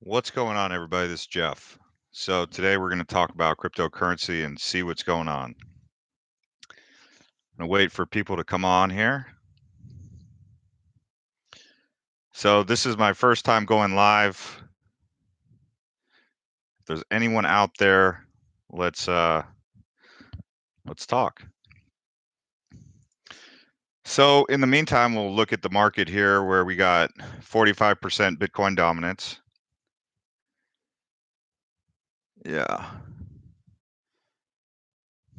What's going on, everybody? This is Jeff. So today we're going to talk about cryptocurrency and see what's going on. I'm going to wait for people to come on here. So this is my first time going live. If there's anyone out there, let's talk. So in the meantime, we'll look at the market here where we got 45% Bitcoin dominance. Yeah.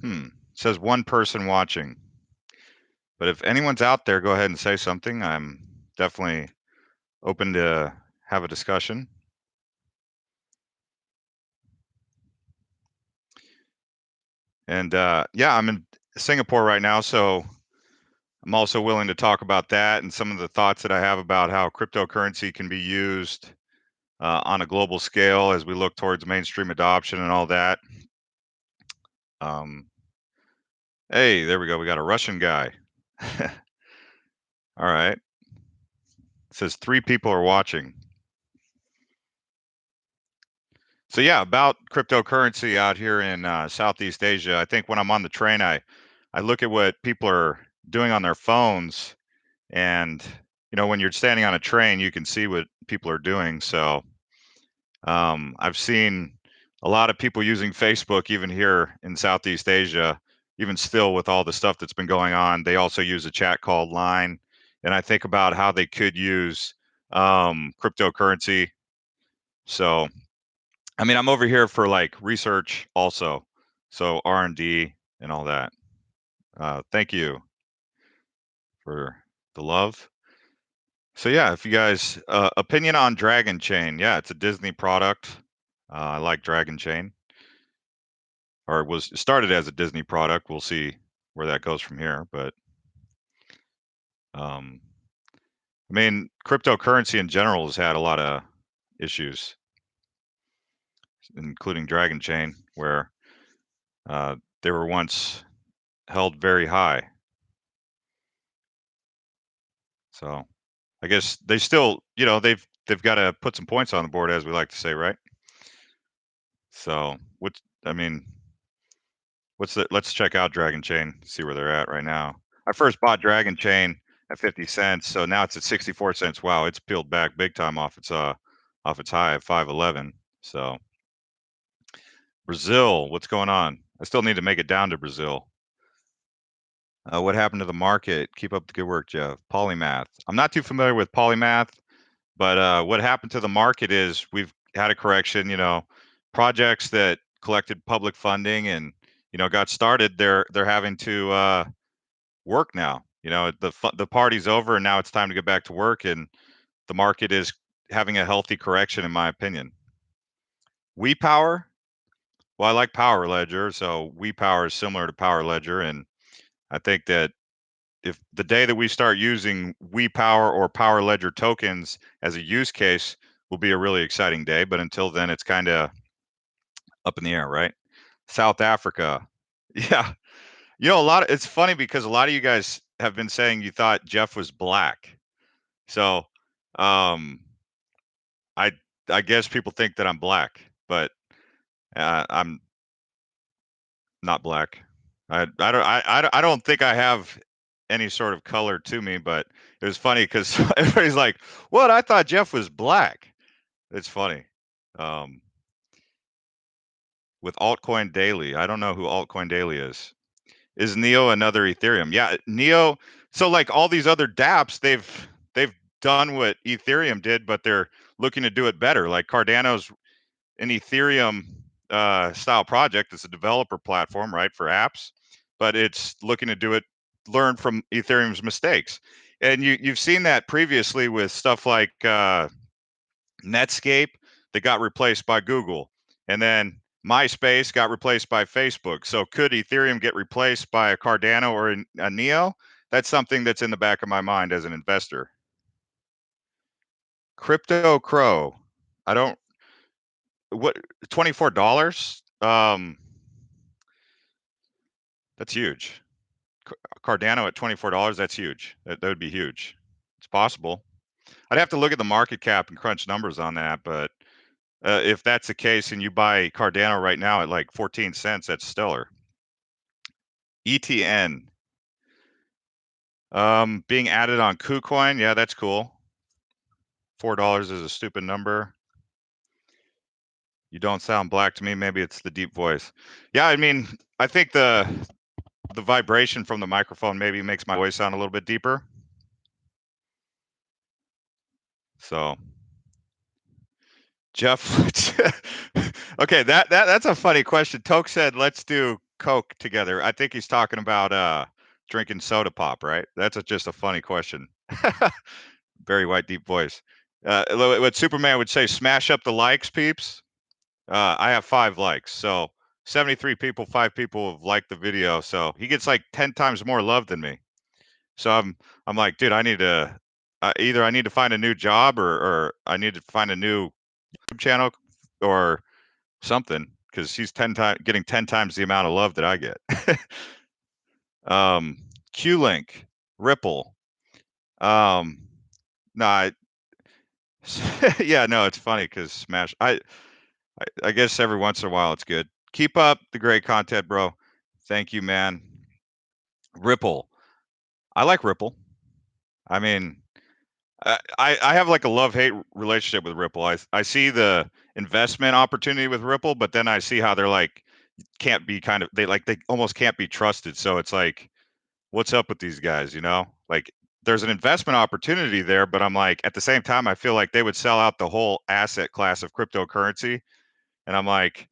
It says one person watching. But if anyone's out there, go ahead and say something. I'm definitely open to have a discussion. And yeah, I'm in Singapore right now, so I'm also willing to talk about that and some of the thoughts that I have about how cryptocurrency can be used on a global scale as we look towards mainstream adoption and all that. Um, hey, there we go. We got a Russian guy. All right. It says 3 people are watching. So yeah, about cryptocurrency out here in Southeast Asia. I think when I'm on the train, I look at what people are doing on their phones. And, when you're standing on a train, you can see what people are doing. So I've seen a lot of people using Facebook, even here in Southeast Asia, even still with all the stuff that's been going on. They also use a chat called Line. And I think about how they could use cryptocurrency. So, I mean, I'm over here for like research also. So R&D and all that. Thank you for the love. So yeah, if you guys opinion on Dragon Chain, yeah, it's a Disney product. I like Dragon Chain, or it started as a Disney product. We'll see where that goes from here. But um, I mean, cryptocurrency in general has had a lot of issues, including Dragon Chain, where uh, they were once held very high. So I guess they still, they've got to put some points on the board, as we like to say, right? So I mean, let's check out Dragon Chain, see where they're at right now. I first bought Dragon Chain at 50 cents, so now it's at 64 cents. Wow, it's peeled back big time off its high of 511. So Brazil, what's going on? I still need to make it down to Brazil. What happened to the market? Keep up the good work, Jeff. Polymath. I'm not too familiar with Polymath, but what happened to the market is we've had a correction. Projects that collected public funding and got started, they're having to work now. The party's over, and now it's time to get back to work, and the market is having a healthy correction, in my opinion. WePower. Well, I like Power Ledger, so WePower is similar to Power Ledger, and I think that if the day that we start using WePower or Power Ledger tokens as a use case will be a really exciting day. But until then, it's kind of up in the air, right? South Africa. Yeah. It's funny because a lot of you guys have been saying you thought Jeff was black. So, um, I, I guess people think that I'm black, but I'm not black. I don't think I have any sort of color to me, but it was funny because everybody's like, "What? I thought Jeff was black." It's funny. Um, with Altcoin Daily, I don't know who Altcoin Daily is. Is Neo another Ethereum? Yeah, Neo. So like all these other DApps, they've done what Ethereum did, but they're looking to do it better. Like Cardano's an Ethereum style project. It's a developer platform, right, for apps, but it's looking to do it, learn from Ethereum's mistakes. And you've seen that previously with stuff like Netscape that got replaced by Google, and then MySpace got replaced by Facebook. So could Ethereum get replaced by a Cardano or a Neo? That's something that's in the back of my mind as an investor. Crypto Crow. I don't what $24? That's huge. Cardano at $24, that's huge. That would be huge. It's possible. I'd have to look at the market cap and crunch numbers on that, but If that's the case and you buy Cardano right now at like 14 cents, that's stellar. ETN. Being added on KuCoin, yeah, that's cool. $4 is a stupid number. You don't sound black to me. Maybe it's the deep voice. Yeah, I mean, I think the vibration from the microphone maybe makes my voice sound a little bit deeper. So, Jeff, okay, that's a funny question. Toke said, "Let's do Coke together." I think he's talking about drinking soda pop, right? That's just a funny question. Very white, deep voice. What Superman would say, "Smash up the likes, peeps." I have 5 likes, so 73 people, 5 people have liked the video, so he gets like 10 times more love than me. So I'm like, dude, I need to either I need to find a new job or I need to find a new YouTube channel or something because he's 10 times getting 10 times the amount of love that I get. Q-Link, Ripple. Um, no, yeah, no, it's funny because Smash. I guess every once in a while it's good. Keep up the great content, bro. Thank you, man. Ripple. I like Ripple. I mean, I have like a love-hate relationship with Ripple. I see the investment opportunity with Ripple, but then I see how they're like can't be kind of they almost can't be trusted. So it's like, what's up with these guys, you know? Like there's an investment opportunity there, but I'm like at the same time I feel like they would sell out the whole asset class of cryptocurrency, and I'm like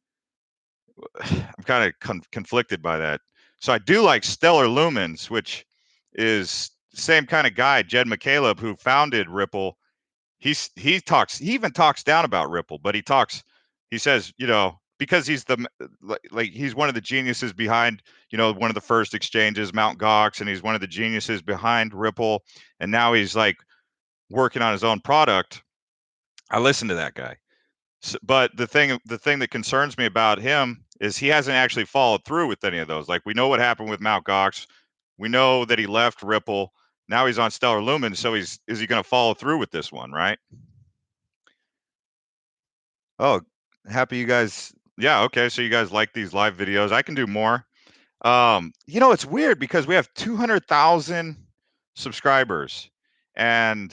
I'm kind of conflicted by that. So I do like Stellar Lumens, which is the same kind of guy, Jed McCaleb, who founded Ripple. He even talks down about Ripple, but he says, you know, because he's like he's one of the geniuses behind, you know, one of the first exchanges, Mt. Gox, and he's one of the geniuses behind Ripple, and now he's like working on his own product. I listen to that guy. But the thing that concerns me about him is he hasn't actually followed through with any of those. Like we know what happened with Mt. Gox. We know that he left Ripple. Now he's on Stellar Lumen. So is he going to follow through with this one, right? Oh, happy you guys. Yeah, okay. So you guys like these live videos. I can do more. You know, it's weird because we have 200,000 subscribers and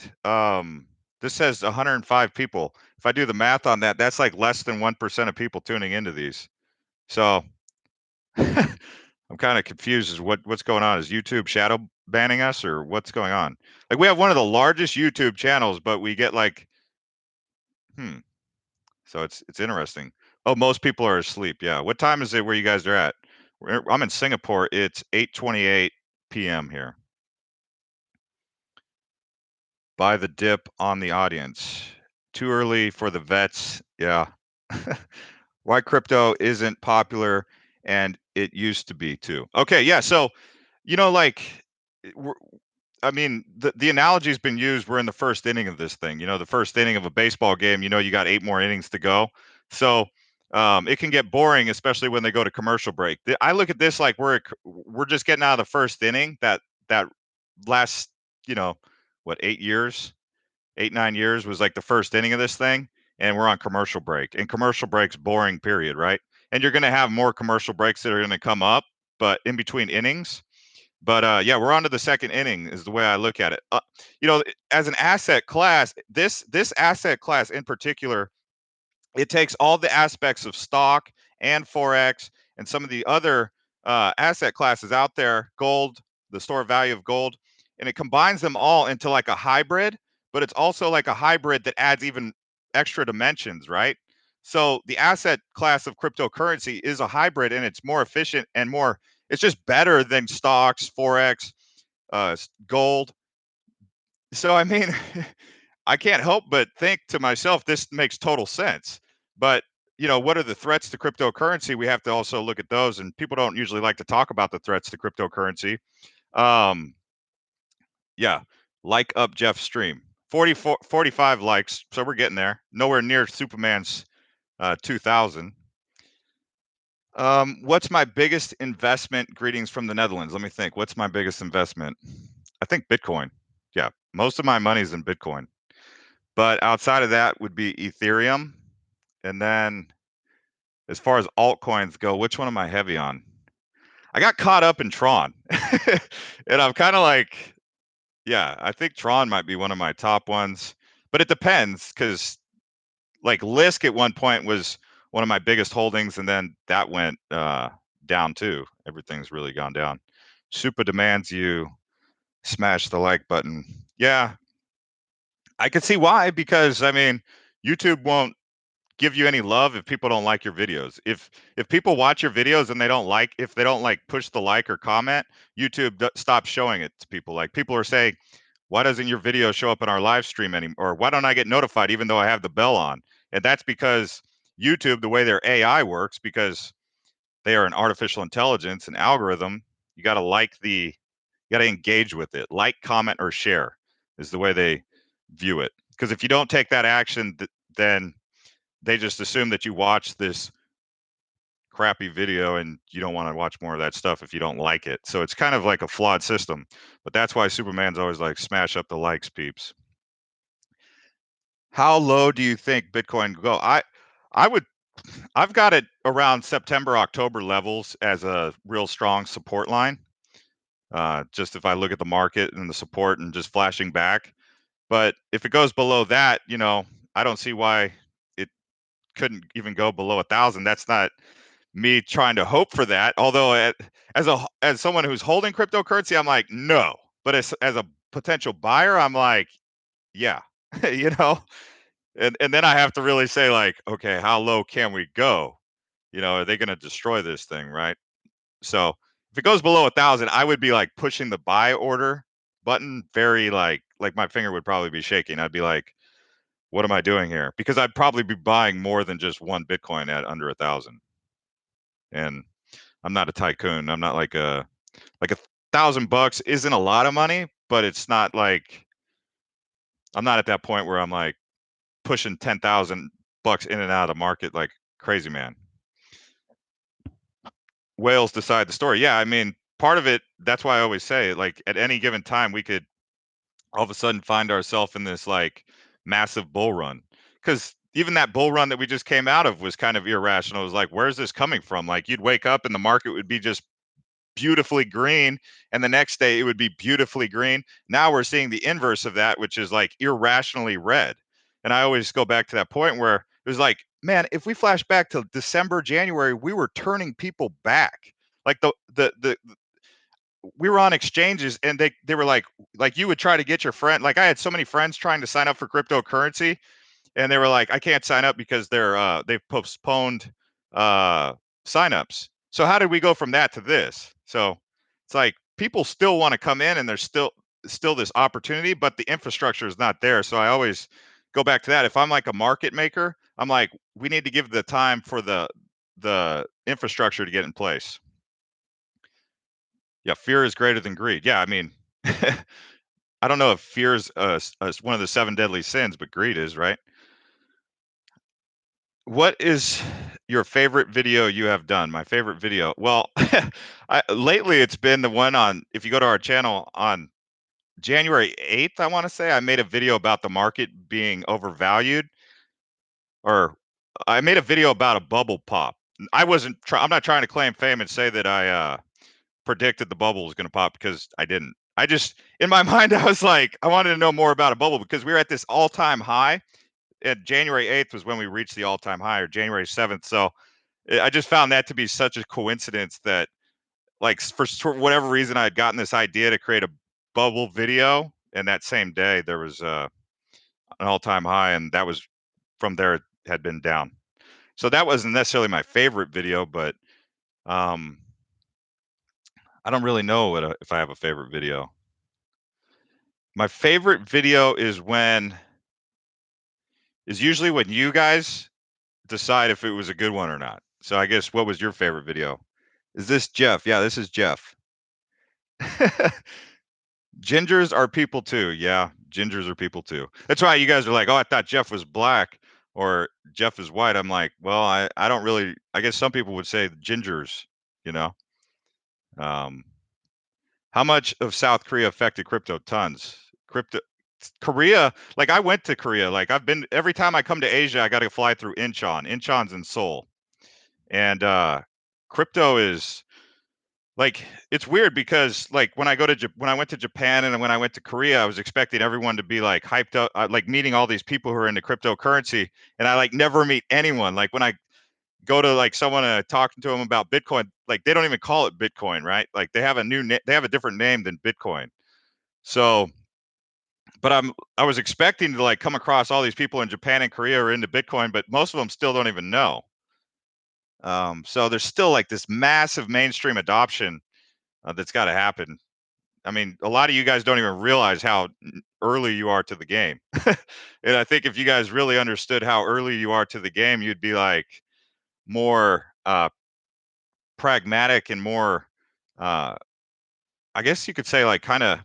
this says 105 people. If I do the math on that, that's like less than 1% of people tuning into these. So I'm kind of confused as what's going on. Is YouTube shadow banning us or what's going on? Like we have one of the largest YouTube channels, but we get like, hmm. So it's interesting. Oh, most people are asleep. Yeah. What time is it where you guys are at? I'm in Singapore. It's 8:28 p.m. here. Buy the dip on the audience. Too early for the vets. Yeah. Why crypto isn't popular and it used to be too. Okay, yeah. So, you know, like we're, I mean, the analogy's been used. We're in the first inning of this thing. You know, the first inning of a baseball game. You know, you got 8 more innings to go. So it can get boring, especially when they go to commercial break. I look at this like we're just getting out of the first inning. That last, you know, what 8 years, 8 9 years was like the first inning of this thing, and we're on commercial break. And commercial breaks boring period, right? And you're going to have more commercial breaks that are going to come up, but in between innings. But yeah, we're on to the second inning is the way I look at it. You know, as an asset class, this asset class in particular, it takes all the aspects of stock and forex and some of the other asset classes out there, gold, the store value of gold, and it combines them all into like a hybrid. But it's also like a hybrid that adds even extra dimensions, right? So the asset class of cryptocurrency is a hybrid, and it's more efficient and more. It's just better than stocks, forex, gold. So I mean, I can't help but think to myself, this makes total sense. But you know, what are the threats to cryptocurrency? We have to also look at those, and people don't usually like to talk about the threats to cryptocurrency. Um, yeah, like up Jeff's stream, 44, 45 likes, so we're getting there. Nowhere near Superman's 2,000. What's my biggest investment? Greetings from the Netherlands. Let me think. What's my biggest investment? I think Bitcoin. Yeah, most of my money is in Bitcoin. But outside of that would be Ethereum And then as far as altcoins go, which one am I heavy on? I got caught up in Tron. And I'm kind of like, yeah, I think Tron might be one of my top ones, but it depends because like Lisk at one point was one of my biggest holdings, and then that went down too. Everything's really gone down. Super demands you smash the like button. Yeah, I could see why, because I mean, YouTube won't give you any love if people don't like your videos. If people watch your videos and if they don't like push the like or comment, YouTube stops showing it to people. Like people are saying, why doesn't your video show up in our live stream anymore? Or why don't I get notified even though I have the bell on? And that's because YouTube, the way their AI works, because they are an artificial intelligence and algorithm, you got to you got to engage with it. Like, comment, or share is the way they view it. Because if you don't take that action, then they just assume that you watch this crappy video and you don't want to watch more of that stuff if you don't like it. So it's kind of like a flawed system. But that's why Superman's always like, smash up the likes, peeps. How low do you think Bitcoin go? I would I've got it around September, October levels as a real strong support line. Just if I look at the market and the support and just flashing back. But if it goes below that, I don't see why it couldn't even go below 1,000. That's not me trying to hope for that. Although as someone who's holding cryptocurrency, I'm like, no. But as a potential buyer, I'm like, yeah, you know. And then I have to really say, like, okay, how low can we go? Are they going to destroy this thing, right? So if it goes below 1,000, I would be like pushing the buy order button very like my finger would probably be shaking. I'd be like, what am I doing here? Because I'd probably be buying more than just one Bitcoin at under 1,000. And I'm not a tycoon. I'm not like $1,000 isn't a lot of money, but it's not like I'm not at that point where I'm like pushing $10,000 in and out of the market like crazy man. Whales decide the story. Yeah, I mean, part of it, that's why I always say, like, at any given time, we could all of a sudden find ourselves in this like massive bull run. Because even that bull run that we just came out of was kind of irrational. It was like, where's this coming from? Like, you'd wake up and the market would be just beautifully green, and the next day it would be beautifully green. Now we're seeing the inverse of that, which is like irrationally red. And I always go back to that point where it was like, man, if we flash back to December, January, we were turning people back. Like the we were on exchanges and they were like you would try to get your friend. Like I had so many friends trying to sign up for cryptocurrency, and they were like, I can't sign up because they've postponed signups. So how did we go from that to this? So it's like people still want to come in, and there's still this opportunity, but the infrastructure is not there. So I always go back to that. If I'm like a market maker, I'm like, we need to give the time for the infrastructure to get in place. Yeah, fear is greater than greed. Yeah, I mean, I don't know if fear is one of the seven deadly sins, but greed is, right? What is your favorite video you have done? My favorite video. Well, lately it's been the one on, if you go to our channel on January 8th, I want to say, I made a video about the market being overvalued, or I made a video about a bubble pop. I'm not trying to claim fame and say that I predicted the bubble was going to pop, because I didn't. I just, in my mind, I was like, I wanted to know more about a bubble because we were at this all-time high. And January 8th was when we reached the all-time high, or January 7th. So I just found that to be such a coincidence that, like, for whatever reason, I had gotten this idea to create a bubble video, and that same day there was an all-time high, and that was from there it had been down. So that wasn't necessarily my favorite video, but um, I don't really know if I have a favorite video. My favorite video is usually when you guys decide if it was a good one or not. So I guess, what was your favorite video? Is this Jeff? Yeah, this is Jeff. Gingers are people too. Yeah, gingers are people too. That's why you guys are like, oh, I thought Jeff was black or Jeff is white. I'm like, well, I don't really, I guess some people would say gingers, you know. Um, how much of South Korea affected crypto? Tons. Crypto Korea, like I went to Korea. Like I've been every time I come to Asia, I got to fly through Incheon. Incheon's in Seoul, and crypto is like it's weird because like when I went to Japan and when I went to Korea, I was expecting everyone to be like hyped up, like meeting all these people who are into cryptocurrency, and I like never meet anyone. Like when I go to like someone talking to them about Bitcoin, like they don't even call it Bitcoin, right? Like they have they have a different name than Bitcoin. So, but I was expecting to like come across all these people in Japan and Korea who are into Bitcoin, but most of them still don't even know. So there's still like this massive mainstream adoption that's got to happen. I mean, a lot of you guys don't even realize how early you are to the game. And I think if you guys really understood how early you are to the game, you'd be like more pragmatic and more, uh, I guess you could say, like kind of,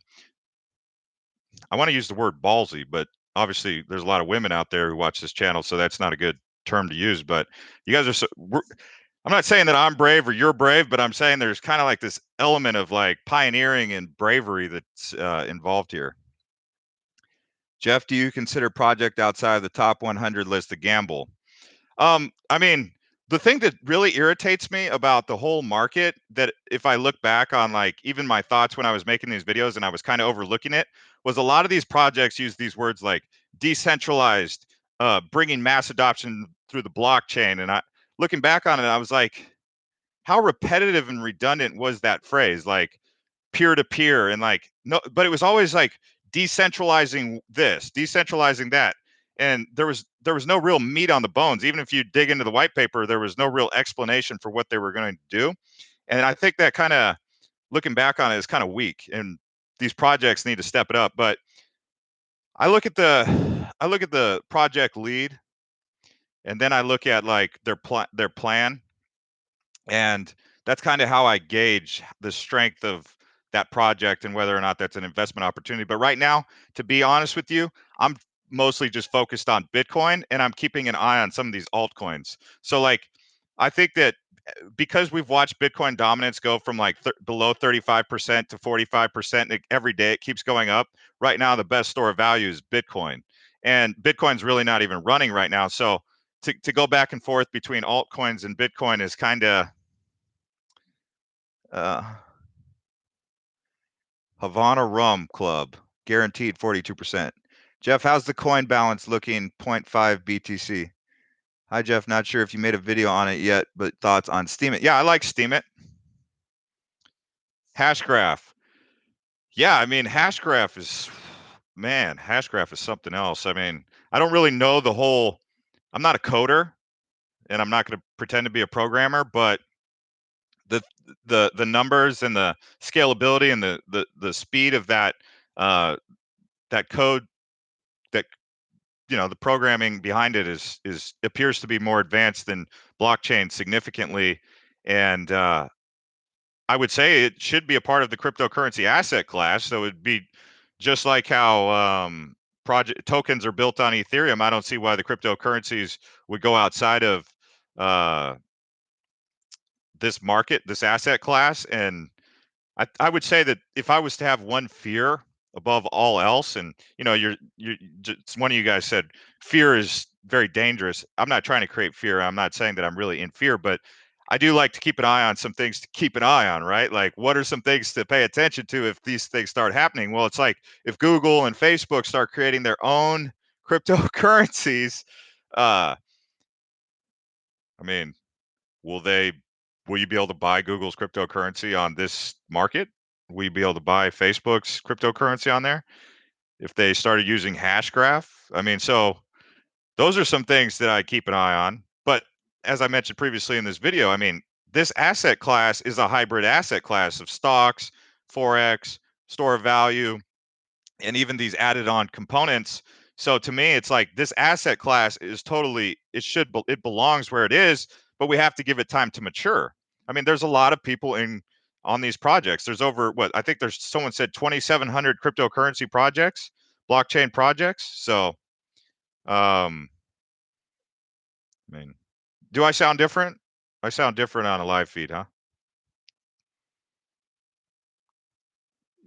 I want to use the word ballsy, but obviously there's a lot of women out there who watch this channel, so that's not a good term to use. But you guys are I'm not saying that I'm brave or you're brave, but I'm saying there's kind of like this element of like pioneering and bravery that's involved here. Jeff, do you consider project outside the top 100 list a gamble? I mean, the thing that really irritates me about the whole market, that if I look back on like even my thoughts when I was making these videos and I was kind of overlooking it, was a lot of these projects use these words like decentralized, bringing mass adoption through the blockchain. And I, looking back on it, I was like, how repetitive and redundant was that phrase? Like peer to peer and like no, but it was always like decentralizing this, decentralizing that, and there was no real meat on the bones. Even if you dig into the white paper, there was no real explanation for what they were going to do. And I think that kind of, looking back on it, is kind of weak, and these projects need to step it up. But I look at the project lead, and then I look at like their plan, and that's kind of how I gauge the strength of that project and whether or not that's an investment opportunity. But right now, to be honest with you, I'm mostly just focused on Bitcoin, and I'm keeping an eye on some of these altcoins. So like I think that because we've watched Bitcoin dominance go from like below 35% to 45% every day, it keeps going up. Right now, the best store of value is Bitcoin, and Bitcoin's really not even running right now. So to go back and forth between altcoins and Bitcoin is kind of uh, Havana Rum Club, guaranteed 42%. Jeff, how's the coin balance looking? 0.5 BTC. Hi, Jeff. Not sure if you made a video on it yet, but thoughts on Steemit? Yeah, I like Steemit. Hashgraph. Yeah, I mean, Hashgraph is, man, Hashgraph is something else. I mean, I don't really know the whole, I'm not a coder and I'm not going to pretend to be a programmer, but the the numbers and the scalability and the speed of uh, that code, that the programming behind it is appears to be more advanced than blockchain significantly, and I would say it should be a part of the cryptocurrency asset class. So it'd be just like how project tokens are built on Ethereum. I don't see why the cryptocurrencies would go outside of uh, this market, this asset class. And I would say that if I was to have one fear above all else, and you're just, one of you guys said fear is very dangerous. I'm not trying to create fear. I'm not saying that I'm really in fear, but I do like to keep an eye on some things to keep an eye on, right? Like what are some things to pay attention to if these things start happening? Well, it's like if Google and Facebook start creating their own cryptocurrencies, uh, I mean, Will they will you be able to buy Google's cryptocurrency on this market? Will you be able to buy Facebook's cryptocurrency on there if they started using Hashgraph? I mean, so those are some things that I keep an eye on. But as I mentioned previously in this video, I mean, this asset class is a hybrid asset class of stocks, forex, store of value, and even these added on components. So to me, it's like this asset class is totally, it belongs where it is, but we have to give it time to mature. I mean, there's a lot of people on these projects. There's over what I think there's someone said 2,700 cryptocurrency projects, blockchain projects. So, I mean, do I sound different? I sound different on a live feed, huh?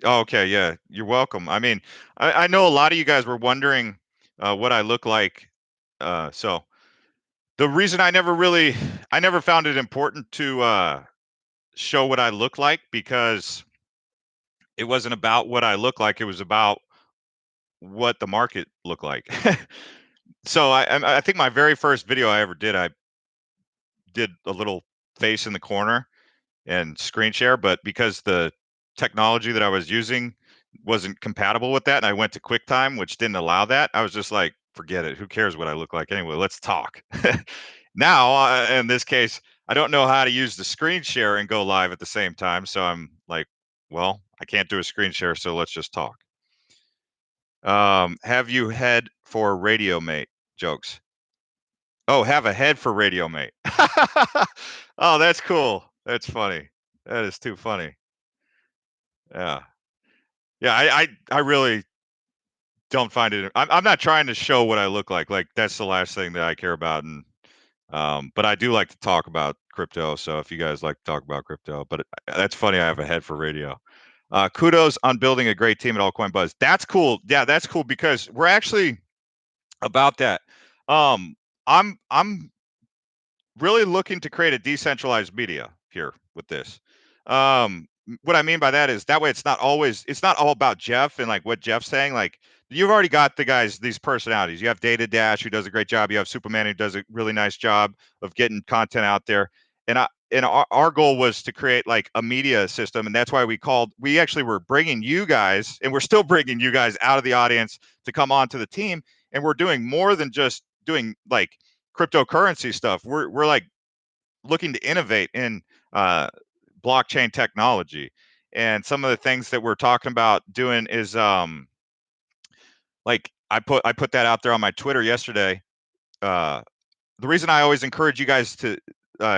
Oh, okay, yeah, you're welcome. I mean, I know a lot of you guys were wondering what I look like. So the reason I never found it important to show what I look like, because it wasn't about what I look like. It was about what the market looked like. So I think my very first video I ever did, I did a little face in the corner and screen share, but because the technology that I was using wasn't compatible with that, and I went to QuickTime, which didn't allow that, I was just like, forget it. Who cares what I look like anyway? Let's talk. Now, in this case, I don't know how to use the screen share and go live at the same time. So I'm like, well, I can't do a screen share, so let's just talk. Have you head for radio mate jokes? Oh, have a head for radio mate. Oh, that's cool. That's funny. That is too funny. Yeah. Yeah, I really don't find it. I'm not trying to show what I look like. Like, that's the last thing that I care about. And but I do like to talk about crypto. So if you guys like to talk about crypto, but that's funny. I have a head for radio. Kudos on building a great team at Altcoin Buzz. That's cool. Yeah, that's cool because we're actually about that. Um, I'm really looking to create a decentralized media here with this. What I mean by that is that way it's not all about Jeff and like what Jeff's saying. Like, you've already got the guys, these personalities. You have Data Dash, who does a great job. You have Superman, who does a really nice job of getting content out there. And our goal was to create like a media system, and that's why we actually were bringing you guys, and we're still bringing you guys out of the audience to come onto the team. And we're doing more than just doing like cryptocurrency stuff. We're like looking to innovate in uh, blockchain technology, and some of the things that we're talking about doing is like I put that out there on my Twitter yesterday. Uh, the reason I always encourage you guys to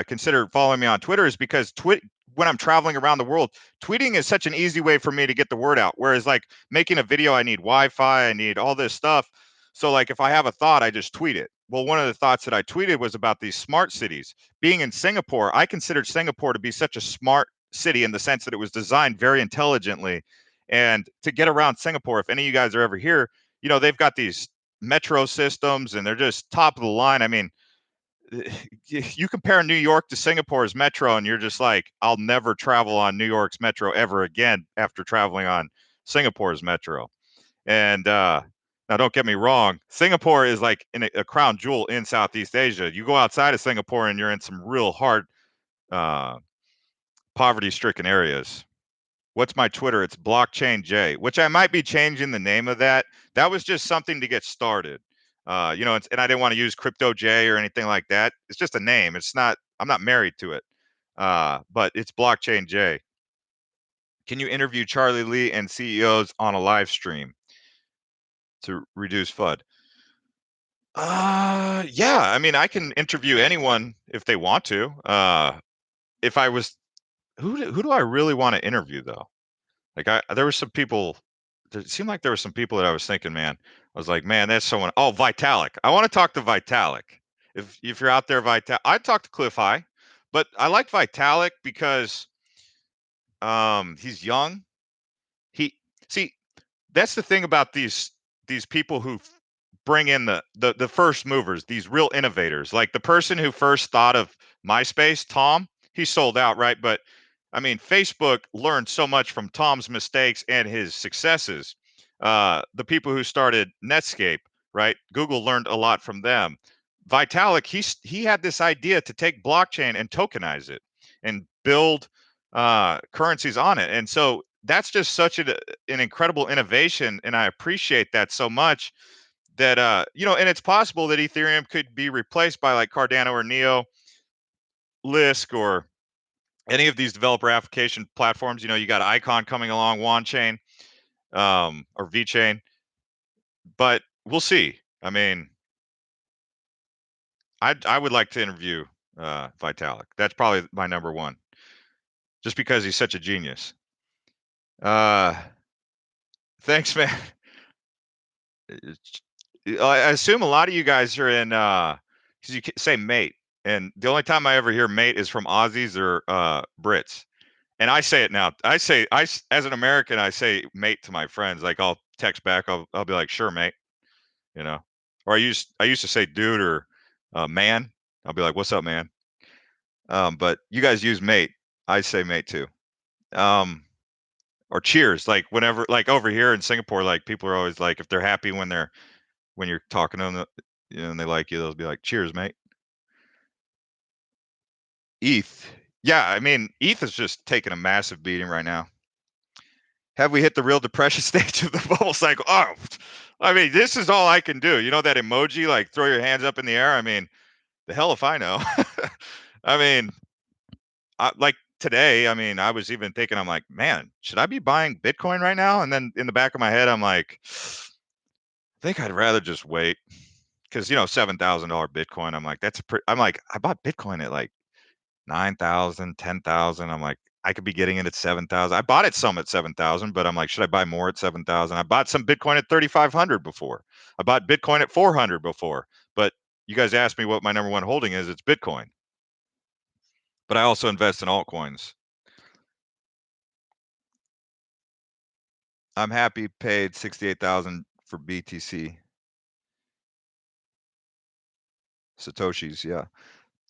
consider following me on Twitter is because when I'm traveling around the world, tweeting is such an easy way for me to get the word out. Whereas like making a video, I need Wi-Fi, I need all this stuff. So like if I have a thought, I just tweet it. Well, one of the thoughts that I tweeted was about these smart cities. Being in Singapore, I considered Singapore to be such a smart city in the sense that it was designed very intelligently. And to get around Singapore, if any of you guys are ever here, they've got these metro systems and they're just top of the line. I mean, you compare New York to Singapore's metro, and you're just like, I'll never travel on New York's metro ever again after traveling on Singapore's metro. And now, don't get me wrong, Singapore is like a crown jewel in Southeast Asia. You go outside of Singapore, and you're in some real hard, uh, poverty-stricken areas. What's my Twitter? It's Blockchain J, which I might be changing the name of that. That was just something to get started. And I didn't want to use Crypto J or anything like that. It's just a name. I'm not married to it. But it's Blockchain J. Can you interview Charlie Lee and CEOs on a live stream to reduce FUD? Yeah. I mean, I can interview anyone if they want to. If I was, who do I really want to interview though? Like there were some people. It seemed like there were some people that I was thinking, man. I was like, man, that's someone. Oh, Vitalik. I want to talk to Vitalik. If you're out there, Vitalik, I'd talk to Cliff High, but I like Vitalik because he's young. He see that's the thing about these people who bring in the first movers, these real innovators. Like the person who first thought of MySpace, Tom, he sold out, right? But I mean, Facebook learned so much from Tom's mistakes and his successes. The people who started Netscape, right? Google learned a lot from them. Vitalik, he had this idea to take blockchain and tokenize it and build currencies on it. And so that's just such an incredible innovation, and I appreciate that so much. That and it's possible that Ethereum could be replaced by like Cardano or Neo, Lisk, or any of these developer application platforms. You got Icon coming along, Wanchain, or VChain, but we'll see. I mean, I would like to interview Vitalik. That's probably my number one, just because he's such a genius. Uh, Thanks, man. I assume a lot of you guys are in because you say mate, and the only time I ever hear mate is from Aussies or Brits. And I say it now. As an American, I say mate to my friends. Like I'll text back. I'll be like, sure, mate. You know, or I used to say dude or man. I'll be like, what's up, man? But you guys use mate. I say mate too. Um, or cheers. Like whenever, like over here in Singapore, like people are always like, if they're happy when you're talking to them, and they like you, they'll be like, cheers, mate. ETH. Yeah, I mean, ETH is just taking a massive beating right now. Have we hit the real depression stage of the bubble cycle? Oh, I mean, this is all I can do. You know that emoji, like throw your hands up in the air? I mean, the hell if I know. I mean, like today, I mean, I was even thinking, I'm like, man, should I be buying Bitcoin right now? And then in the back of my head, I'm like, I think I'd rather just wait because $7,000 Bitcoin. I'm like, I'm like, I bought Bitcoin at like 9,000, 10,000. I'm like, I could be getting it at 7,000. I bought it some at 7,000, but I'm like, should I buy more at 7,000? I bought some Bitcoin at 3,500 before. I bought Bitcoin at 400 before. But you guys asked me what my number one holding is. It's Bitcoin. But I also invest in altcoins. I'm happy paid 68,000 for BTC. Satoshis, yeah.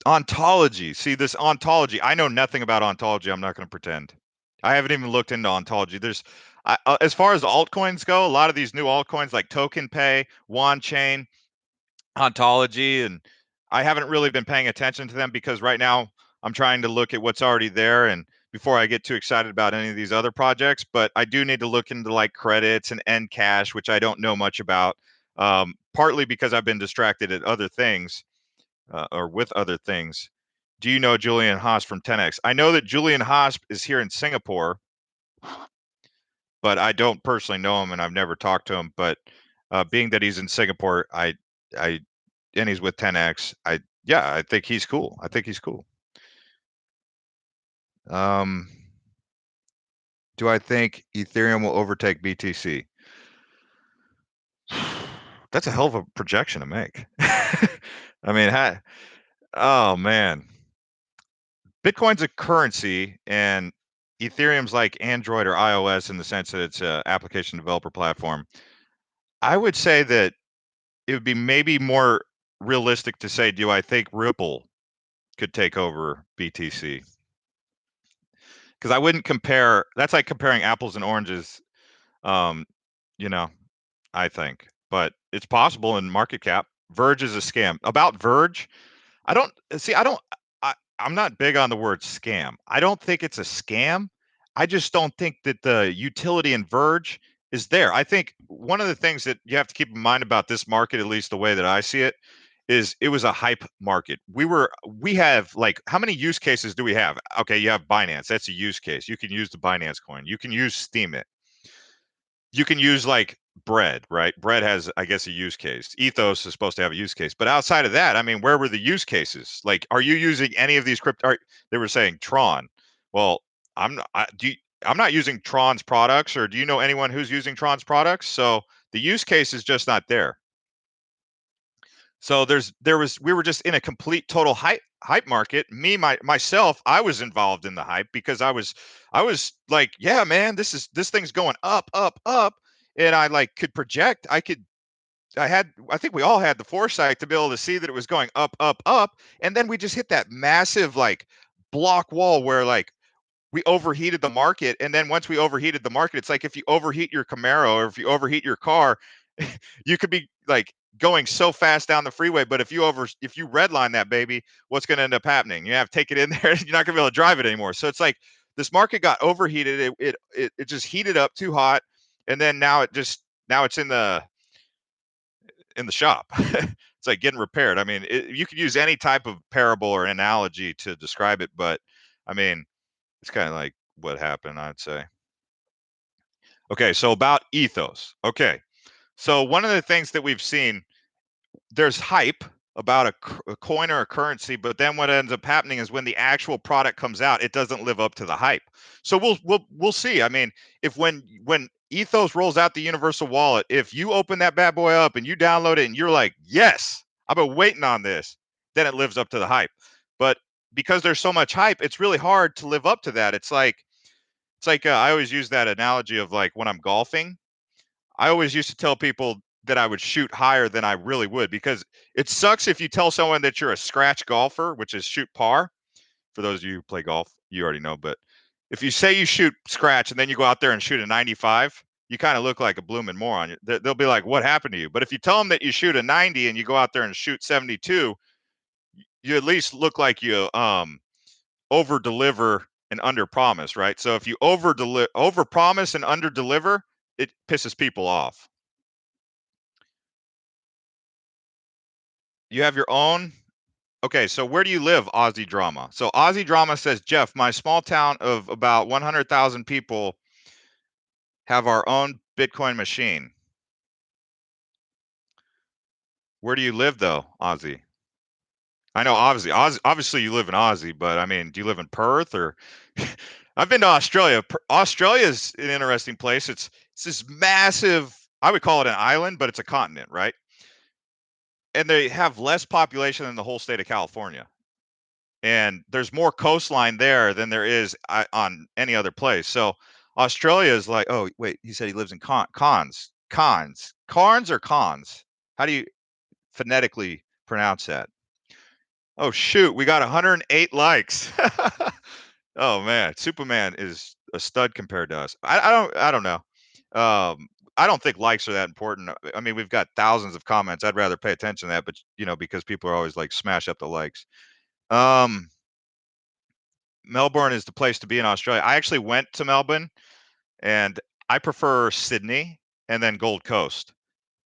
Ontology. See this Ontology. I know nothing about Ontology. I'm not going to pretend. I haven't even looked into Ontology. As far as altcoins go, a lot of these new altcoins like Token Pay, Wan Chain, Ontology, and I haven't really been paying attention to them because right now I'm trying to look at what's already there and before I get too excited about any of these other projects. But I do need to look into like credits and Cash, which I don't know much about, partly because I've been distracted at other things or with other things. Do you know Julian Haas from 10x? I know that Julian Haas is here in Singapore, but I don't personally know him and I've never talked to him. But being that he's in Singapore, I, and he's with 10x. Yeah, I think he's cool. I think he's cool. Um, do I think Ethereum will overtake BTC? That's a hell of a projection to make. I mean, oh man, Bitcoin's a currency and Ethereum's like Android or iOS in the sense that it's an application developer platform. I would say that it would be maybe more realistic to say, do I think Ripple could take over BTC? Because I wouldn't compare. That's like comparing apples and oranges. Um, you know, I think, but it's possible in market cap. Verge is a scam. About Verge, I don't see. I don't. I'm not big on the word scam. I don't think it's a scam. I just don't think that the utility in Verge is there. I think one of the things that you have to keep in mind about this market, at least the way that I see it, is it was a hype market. We have like how many use cases do we have? Okay, you have Binance. That's a use case. You can use the Binance coin. You can use Steam it. You can use like Bread, right? Bread has, I guess, a use case. Ethos is supposed to have a use case, but outside of that, I mean, where were the use cases? Like, are you using any of these crypto? They were saying Tron. Well, I'm not. I'm not using Tron's products, or do you know anyone who's using Tron's products? So the use case is just not there. So we were just in a complete total hype market. Myself, I was involved in the hype because I was like, yeah, man, this thing's going up, up, up. And I like could project, I think we all had the foresight to be able to see that it was going up, up, up. And then we just hit that massive like block wall where like we overheated the market. And then once we overheated the market, it's like if you overheat your Camaro or if you overheat your car, you could be like going so fast down the freeway. But if you redline that baby, what's going to end up happening? You have to take it in there. You're not going to be able to drive it anymore. So it's like this market got overheated. It just heated up too hot, and then now it's in the shop. It's like getting repaired. I mean, you could use any type of parable or analogy to describe it, but I mean, it's kind of like what happened, I'd say. Okay, so about ethos. Okay, so one of the things that we've seen, there's hype about a coin or a currency, but then what ends up happening is when the actual product comes out, it doesn't live up to the hype. So we'll see. I mean, if when Ethos rolls out the universal wallet, if you open that bad boy up and you download it and you're like, yes, I've been waiting on this, then it lives up to the hype. But because there's so much hype, it's really hard to live up to that. It's like It's like I always use that analogy of like when I'm golfing. I always used to tell people that I would shoot higher than I really would because it sucks if you tell someone that you're a scratch golfer, which is shoot par. For those of you who play golf, you already know. But if you say you shoot scratch and then you go out there and shoot a 95, you kind of look like a blooming moron. They'll be like, "What happened to you?" But if you tell them that you shoot a 90 and you go out there and shoot 72, you at least look like you over deliver and under promise, right? So if you over promise and under deliver, it pisses people off. You have your own. Okay, so where do you live, Aussie Drama? So Aussie Drama says, Jeff, my small town of about 100,000 people have our own Bitcoin machine. Where do you live, though, Aussie? I know, obviously you live in Aussie, but I mean, do you live in Perth or? I've been to Australia. Australia is an interesting place. It's this massive. I would call it an island, but it's a continent, right? And they have less population than the whole state of California. And there's more coastline there than there is on any other place. So Australia is like, oh wait, he said he lives in Cairns or Cons. How do you phonetically pronounce that? Oh shoot, we got 108 likes. Oh man, Superman is a stud compared to us. I don't know. I don't think likes are that important. I mean, we've got thousands of comments. I'd rather pay attention to that, but because people are always like smash up the likes. Um, Melbourne is the place to be in Australia. I actually went to Melbourne, and I prefer Sydney and then Gold Coast.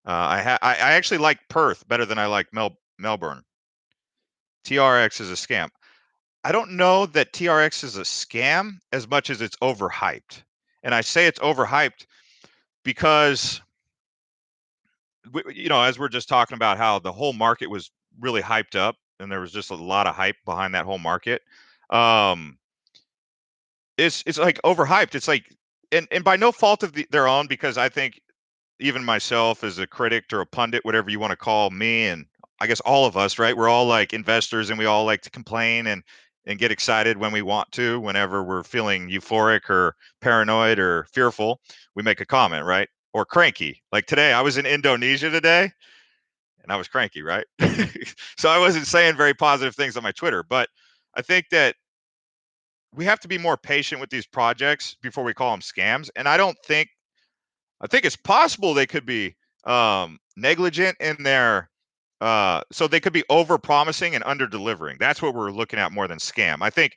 I actually like Perth better than I like Melbourne. TRX is a scam. I don't know that TRX is a scam as much as it's overhyped. And I say it's overhyped because as we're just talking about how the whole market was really hyped up and there was just a lot of hype behind that whole market. Um, it's like overhyped. It's like and by no fault of their own, because I think even myself as a critic or a pundit, whatever you want to call me, and I guess all of us, right? We're all like investors and we all like to complain and get excited when we want to, whenever we're feeling euphoric or paranoid or fearful, we make a comment, right? Or cranky. Like today, I was in Indonesia today and I was cranky, right? So I wasn't saying very positive things on my Twitter, but I think that we have to be more patient with these projects before we call them scams. And I think it's possible they could be negligent in their so they could be over promising and under delivering. That's what we're looking at more than scam. I think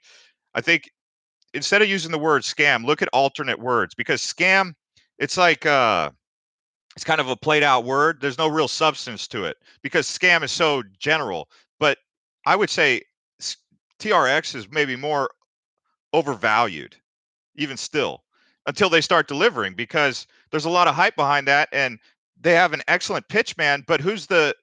instead of using the word scam, look at alternate words, because scam, it's like it's kind of a played out word. There's no real substance to it because scam is so general. But I would say TRX is maybe more overvalued even still, until they start delivering, because there's a lot of hype behind that and they have an excellent pitch man, but who's the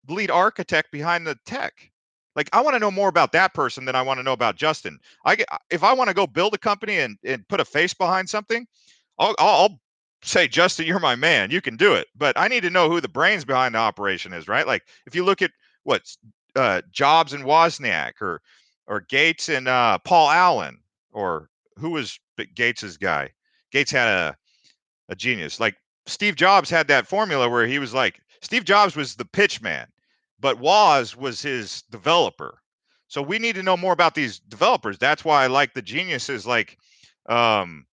lead architect behind the tech? Like, I want to know more about that person than I want to know about Justin. If I want to go build a company and put a face behind something, I'll say, Justin, you're my man, you can do it, but I need to know who the brains behind the operation is, right? Like, if you look at what's Jobs and Wozniak, or Gates and Paul Allen, or who was Gates's guy? Gates had a genius. Like, Steve Jobs had that formula where he was like, Steve Jobs was the pitch man, but Woz was his developer. So we need to know more about these developers. That's why I like the geniuses like um,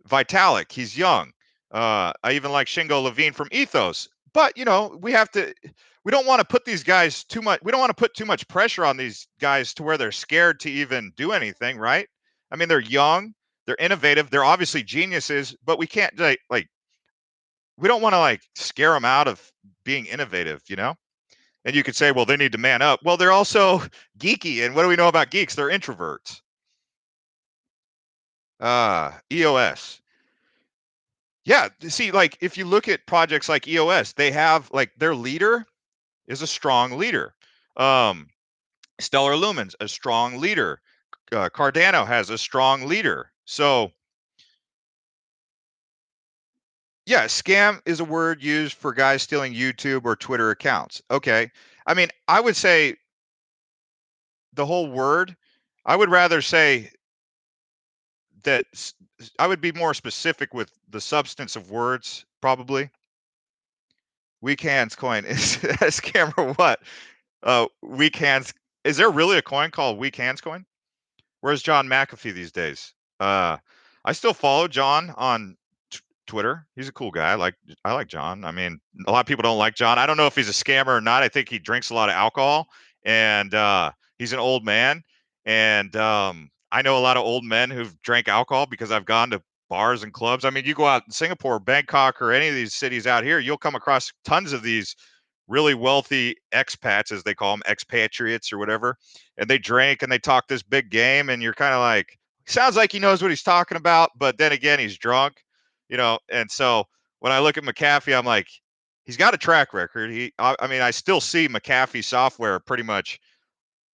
Vitalik. He's young. I even like Shingo Levine from Ethos. But we don't want to put these guys too much. We don't want to put too much pressure on these guys to where they're scared to even do anything, right? I mean, they're young, they're innovative, they're obviously geniuses, but we can't like we don't want to like scare them out of being innovative. And you could say, well, they need to man up. Well, they're also geeky, and what do we know about geeks? They're introverts. EOS. Yeah, see, like if you look at projects like EOS, they have like their leader is a strong leader. Um, Stellar Lumens, a strong leader. Cardano has a strong leader. So yeah, scam is a word used for guys stealing YouTube or Twitter accounts. Okay. I mean, I would say the whole word, I would rather say that I would be more specific with the substance of words, probably. Weak hands coin is that a scam or what? Weak hands. Is there really a coin called weak hands coin? Where's John McAfee these days? Uh, I still follow John on Twitter. He's a cool guy. I like John. I mean, a lot of people don't like John. I don't know if he's a scammer or not. I think he drinks a lot of alcohol, and he's an old man. And I know a lot of old men who've drank alcohol because I've gone to bars and clubs. I mean, you go out in Singapore, Bangkok, or any of these cities out here, you'll come across tons of these really wealthy expats, as they call them, expatriates or whatever, and they drink and they talk this big game, and you're kind of like, sounds like he knows what he's talking about, but then again, he's drunk, And so when I look at McAfee, I'm like, he's got a track record. I mean, I still see McAfee software pretty much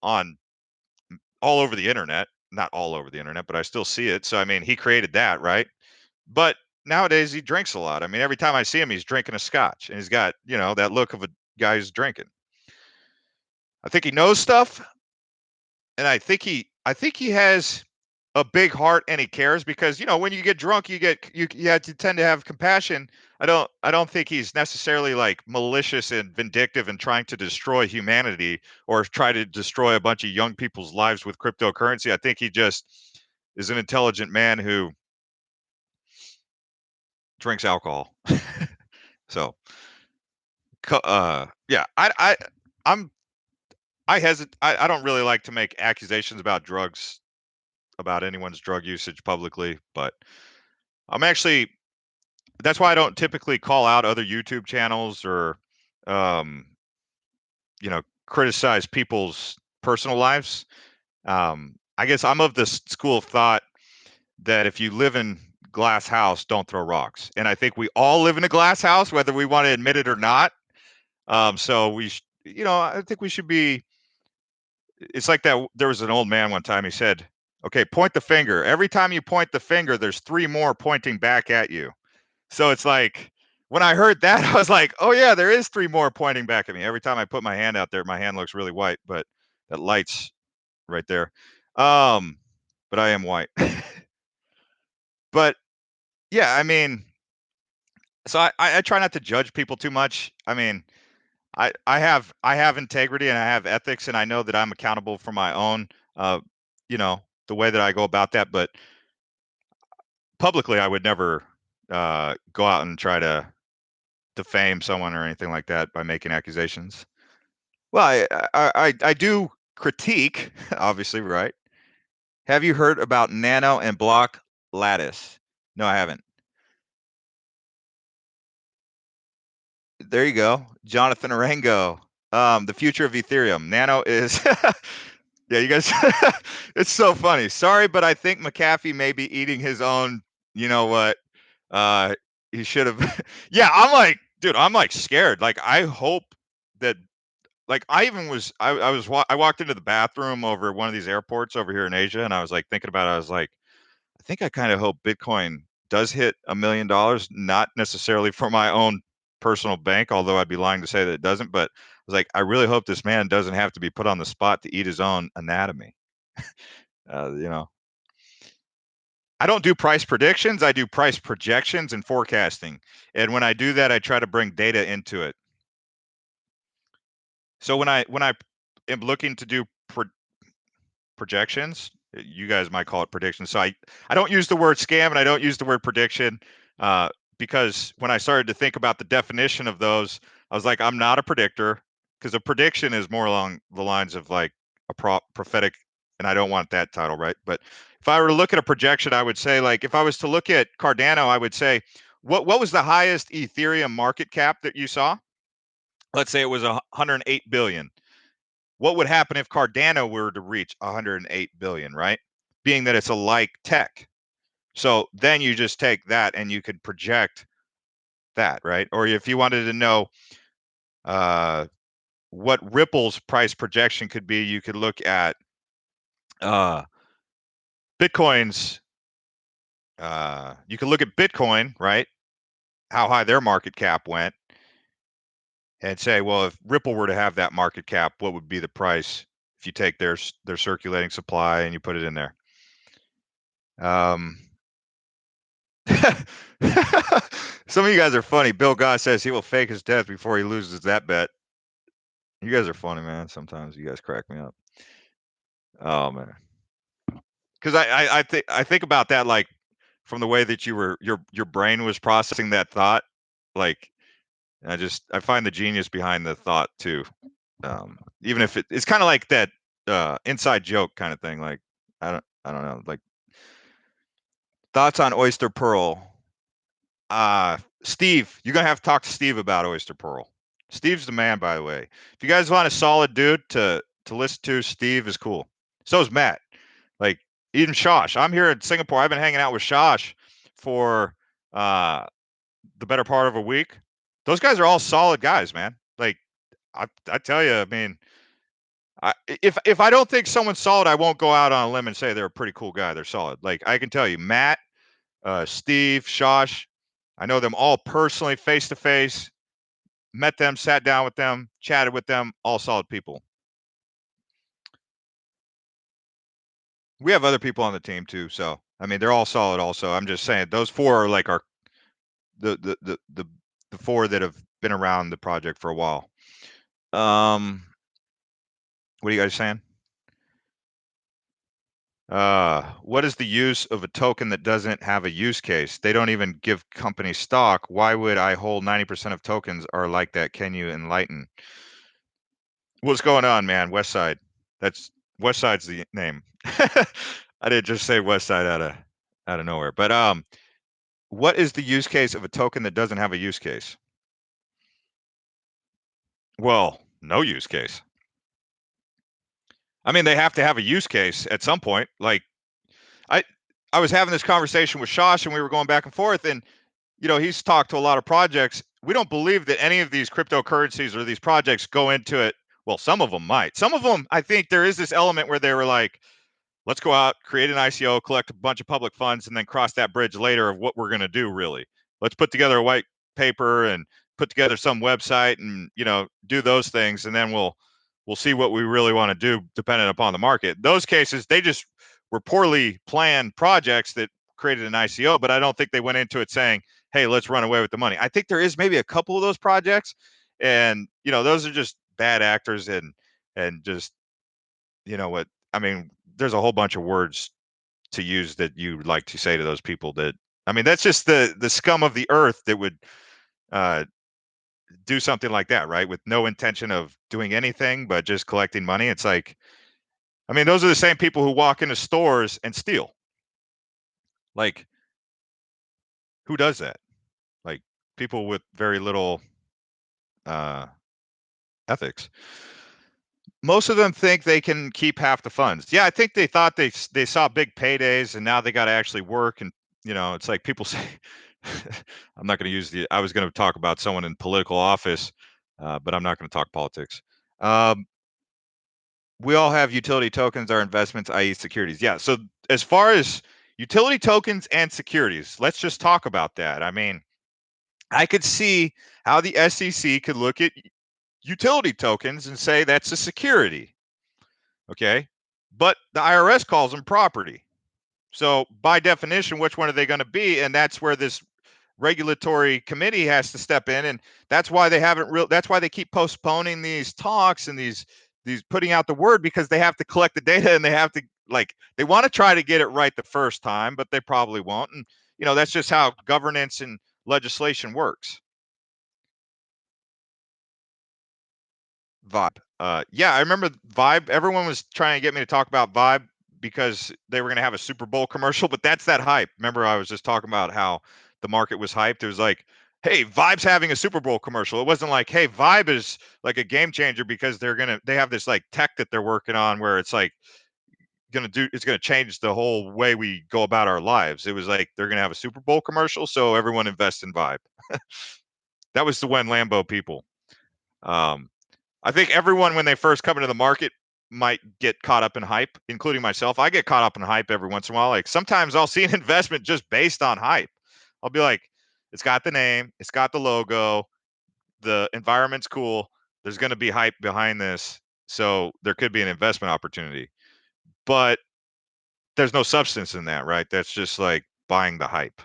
on all over the internet, not all over the internet, but I still see it. So I mean, he created that, right? But nowadays he drinks a lot. I mean, every time I see him, he's drinking a scotch, and he's got that look of a guy who's drinking. I think he knows stuff, and I think he has a big heart, and he cares, because when you get drunk, you tend to have compassion. I don't think he's necessarily like malicious and vindictive and trying to destroy humanity or try to destroy a bunch of young people's lives with cryptocurrency. I think he just is an intelligent man who drinks alcohol. So yeah, I'm I hesitate. I don't really like to make accusations about drugs, about anyone's drug usage publicly, but I'm actually that's why I don't typically call out other YouTube channels or um, criticize people's personal lives. I guess I'm of the school of thought that if you live in glass house, don't throw rocks. And I think we all live in a glass house, whether we want to admit it or not. So I think we should be. It's like that. There was an old man one time. He said, "Okay, point the finger. Every time you point the finger, there's three more pointing back at you." So it's like when I heard that, I was like, "Oh yeah, there is three more pointing back at me." Every time I put my hand out there, my hand looks really white, but that light's right there. Um, but I am white. But yeah, I mean, so I try not to judge people too much. I mean, I have integrity and I have ethics, and I know that I'm accountable for my own uh you know the way that I go about that. But publicly, I would never go out and try to defame someone or anything like that by making accusations. Well, I do critique, obviously, right? Have you heard about nano and block lattice? No, I haven't. There you go, Jonathan Arango. The future of Ethereum. Nano is yeah, you guys it's so funny. Sorry, but I think McAfee may be eating his own, you know what? Uh he should have yeah, dude, I'm like scared. Like I hope that like I even was I walked into the bathroom over one of these airports over here in Asia, and I was like thinking about it. I was like, I think I kind of hope Bitcoin does hit $1 million, not necessarily for my own personal bank, although I'd be lying to say that it doesn't. But I was like, I really hope this man doesn't have to be put on the spot to eat his own anatomy. Uh, you know, I don't do price predictions. I do price projections and forecasting. And when I do that, I try to bring data into it. So when I am looking to do projections. You guys might call it predictions. So I don't use the word scam and I don't use the word prediction uh, because when I started to think about the definition of those, I was like, I'm not a predictor, because a prediction is more along the lines of like a prophetic, and I don't want that title, right? But if I were to look at a projection, I would say, like, if I was to look at Cardano, I would say, what was the highest Ethereum market cap that you saw? Let's say it was 108 billion. What would happen if Cardano were to reach 108 billion, right? Being that it's a like tech. So then you just take that and you could project that, right? Or if you wanted to know uh, what Ripple's price projection could be, you could look at uh, Bitcoin's. You could look at Bitcoin, right? How high their market cap went, and say, well, if Ripple were to have that market cap, what would be the price if you take their circulating supply and you put it in there? Um, some of you guys are funny. Bill Goss says he will fake his death before he loses that bet. You guys are funny, man. Sometimes you guys crack me up. Oh man, because I think about that like from the way that you were your brain was processing that thought. Like I find the genius behind the thought too. Even if it's kind of like that inside joke kind of thing. Like I don't know. Like thoughts on Oyster Pearl. Steve, you're gonna have to talk to Steve about Oyster Pearl. Steve's the man, by the way. If you guys want a solid dude to listen to, Steve is cool. So is Matt. Like even Shosh. I'm here in Singapore. I've been hanging out with Shosh for uh the better part of a week. Those guys are all solid guys, man. Like I tell you, I mean, if I don't think someone's solid, I won't go out on a limb and say they're a pretty cool guy. They're solid. Like I can tell you, Matt, Steve, Shosh, I know them all personally, face to face. Met them, sat down with them, chatted with them. All solid people. We have other people on the team too, so I mean they're all solid. Also, I'm just saying those four are like our the four that have been around the project for a while. What are you guys saying? What is the use of a token that doesn't have a use case? They don't even give companies stock. Why would I hold 90% of tokens are like that? Can you enlighten? What's going on, man? West Side. That's West Side's the name. I didn't just say West Side out of nowhere. But what is the use case of a token that doesn't have a use case? Well, no use case. I mean, they have to have a use case at some point. Like I I was having this conversation with Shosh and we were going back and forth and he's talked to a lot of projects. We don't believe that any of these cryptocurrencies or these projects go into it. Well, some of them might. Some of them, I think there is this element where they were like, let's go out, create an ICO, collect a bunch of public funds, and then cross that bridge later of what we're going to do. Really, let's put together a white paper and put together some website and do those things, and then we'll see what we really want to do dependent upon the market. Those cases, they just were poorly planned projects that created an ICO, but I don't think they went into it saying, "Hey, let's run away with the money." I think there is maybe a couple of those projects, and those are just bad actors and just what I mean, there's a whole bunch of words to use that you would like to say to those people that I mean, that's just the scum of the earth that would uh, do something like that, right? With no intention of doing anything but just collecting money. It's like, I mean, those are the same people who walk into stores and steal. Like, who does that? Like, people with very little uh, ethics. Most of them think they can keep half the funds. Yeah, I think they thought they saw big paydays and now they got to actually work and it's like people say I'm not going to use the I was going to talk about someone in political office, but I'm not going to talk politics. Um, we all have utility tokens, our investments, i.e. securities. Yeah, so as far as utility tokens and securities, let's just talk about that. I mean, I could see how the SEC could look at utility tokens and say that's a security. Okay. But the IRS calls them property. So by definition, which one are they going to be? And that's where this regulatory committee has to step in. And that's why they haven't that's why they keep postponing these talks and these putting out the word because they have to collect the data and they have to they want to try to get it right the first time, but they probably won't. And that's just how governance and legislation works. Vibe. Yeah, I remember Vibe. Everyone was trying to get me to talk about Vibe because they were going to have a Super Bowl commercial, but that's that hype. Remember, I was just talking about how the market was hyped. It was like, hey, Vibe's having a Super Bowl commercial. It wasn't like, hey, Vibe is like a game changer because they have this like tech that they're working on where it's like it's gonna change the whole way we go about our lives. It was like they're gonna have a Super Bowl commercial, so everyone invest in Vibe. That was the When Lambo people. Um, I think everyone, when they first come into the market, might get caught up in hype, including myself. I get caught up in hype every once in a while. Like sometimes I'll see an investment just based on hype. I'll be like, it's got the name, it's got the logo, the environment's cool. There's going to be hype behind this. So there could be an investment opportunity. But there's no substance in that, right? That's just like buying the hype.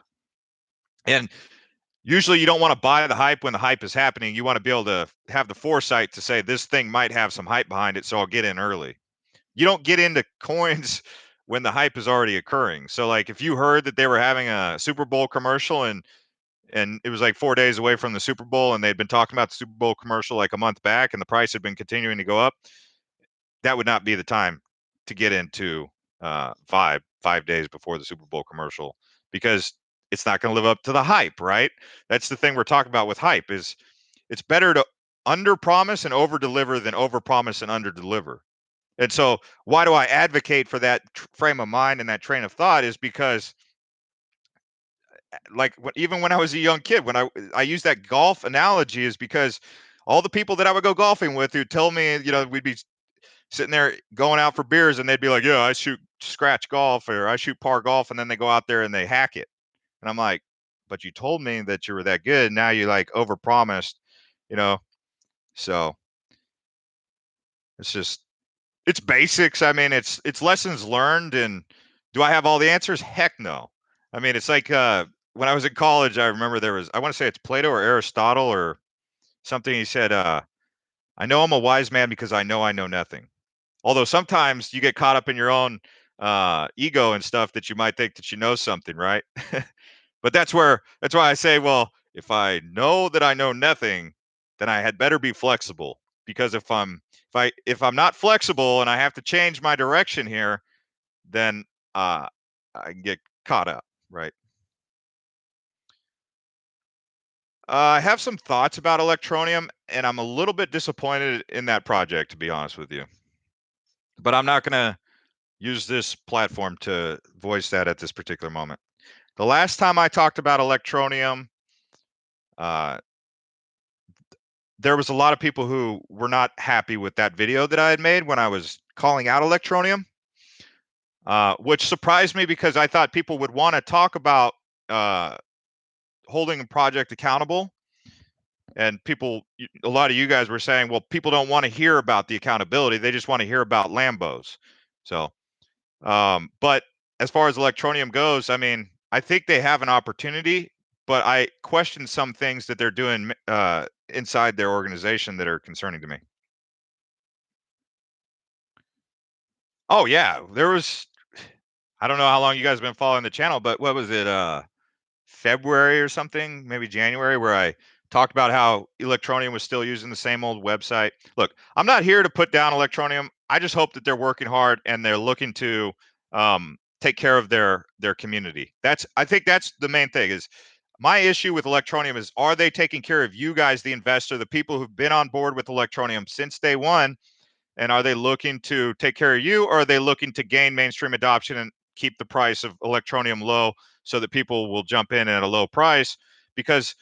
And usually you don't want to buy the hype when the hype is happening. You want to be able to have the foresight to say this thing might have some hype behind it, so I'll get in early. You don't get into coins when the hype is already occurring. So like if you heard that they were having a Super Bowl commercial and it was like 4 days away from the Super Bowl and they'd been talking about the Super Bowl commercial like a month back and the price had been continuing to go up, that would not be the time to get into five days before the Super Bowl commercial, because it's not going to live up to the hype, right? That's the thing we're talking about with hype is it's better to under promise and over deliver than over promise and under deliver. And so why do I advocate for that frame of mind and that train of thought is because like even when I was a young kid, when I use that golf analogy is because all the people that I would go golfing with who tell me, we'd be sitting there going out for beers and they'd be like, yeah, I shoot scratch golf or I shoot par golf. And then they go out there and they hack it. And I'm like, but you told me that you were that good. Now you like overpromised, you know? So it's just, it's basics. I mean, it's lessons learned. And do I have all the answers? Heck no. I mean, it's like when I was in college, I remember there was, I want to say it's Plato or Aristotle or something. He said, I know I'm a wise man because I know nothing. Although sometimes you get caught up in your own ego and stuff that you might think that you know something, right? But that's why I say, well, if I know that I know nothing, then I had better be flexible. Because if I'm not flexible and I have to change my direction here, then I can get caught up, right? I have some thoughts about Electronium, and I'm a little bit disappointed in that project, to be honest with you. But I'm not gonna use this platform to voice that at this particular moment. The last time I talked about Electronium, uh, there was a lot of people who were not happy with that video that I had made when I was calling out Electronium, which surprised me because I thought people would want to talk about uh, holding a project accountable. And a lot of you guys were saying, well, people don't want to hear about the accountability. They just want to hear about Lambos. So but as far as Electronium goes, I mean, I think they have an opportunity, but I question some things that they're doing inside their organization that are concerning to me. Oh yeah, there was. I don't know how long you guys have been following the channel, but what was it? February or something, maybe January, where I talked about how Electronium was still using the same old website. Look, I'm not here to put down Electronium. I just hope that they're working hard and they're looking to take care of their community. I think that's the main thing. Is my issue with Electronium is, are they taking care of you guys, the investor, the people who've been on board with Electronium since day one? And are they looking to take care of you, or are they looking to gain mainstream adoption and keep the price of Electronium low so that people will jump in at a low price? Because